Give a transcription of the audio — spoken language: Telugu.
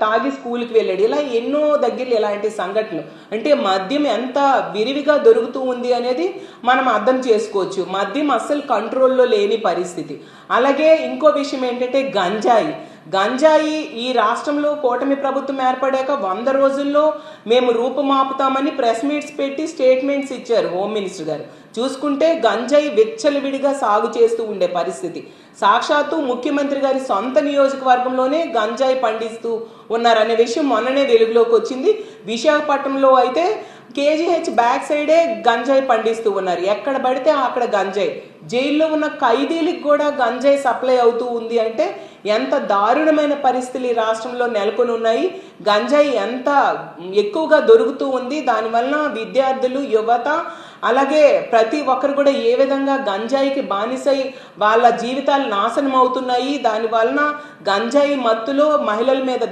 తాగి స్కూల్కి వెళ్ళాడు. ఇలా ఎన్నో దగ్గరలో ఇలాంటి సంఘటనలు. అంటే మద్యం ఎంత విరివిగా దొరుకుతూ ఉంది అనేది మనం అర్థం చేసుకోవచ్చు. మద్యం అస్సలు కంట్రోల్లో లేని పరిస్థితి. అలాగే ఇంకో విషయం ఏంటంటే గంజాయి ఈ రాష్ట్రంలో కూటమి ప్రభుత్వం ఏర్పడాక 100 రోజుల్లో మేము రూపుమాపుతామని ప్రెస్ మీట్స్ పెట్టి స్టేట్మెంట్స్ ఇచ్చారు హోమ్ మినిస్టర్ గారు. చూసుకుంటే గంజాయి విచ్చలవిడిగా సాగు చేస్తూ ఉండే పరిస్థితి. సాక్షాత్తు ముఖ్యమంత్రి గారి సొంత నియోజకవర్గంలోనే గంజాయి పండిస్తూ ఉన్నారనే విషయం మొన్ననే వెలుగులోకి వచ్చింది. విశాఖపట్నంలో అయితే కేజీహెచ్ బ్యాక్ సైడే గంజాయి పండిస్తూ ఉన్నారు. ఎక్కడ పడితే అక్కడ గంజాయి. జైల్లో ఉన్న ఖైదీలకు కూడా గంజాయి సప్లై అవుతూ ఉంది. అంటే ఎంత దారుణమైన పరిస్థితులు ఈ రాష్ట్రంలో నెలకొని ఉన్నాయి. గంజాయి ఎంత ఎక్కువగా దొరుకుతూ ఉంది. దానివల్ల విద్యార్థులు, యువత, అలాగే ప్రతి ఒక్కరు కూడా ఏ విధంగా గంజాయికి బానిసై వాళ్ళ జీవితాలు నాశనం అవుతున్నాయి. దానివలన గంజాయి మత్తులో మహిళల మీద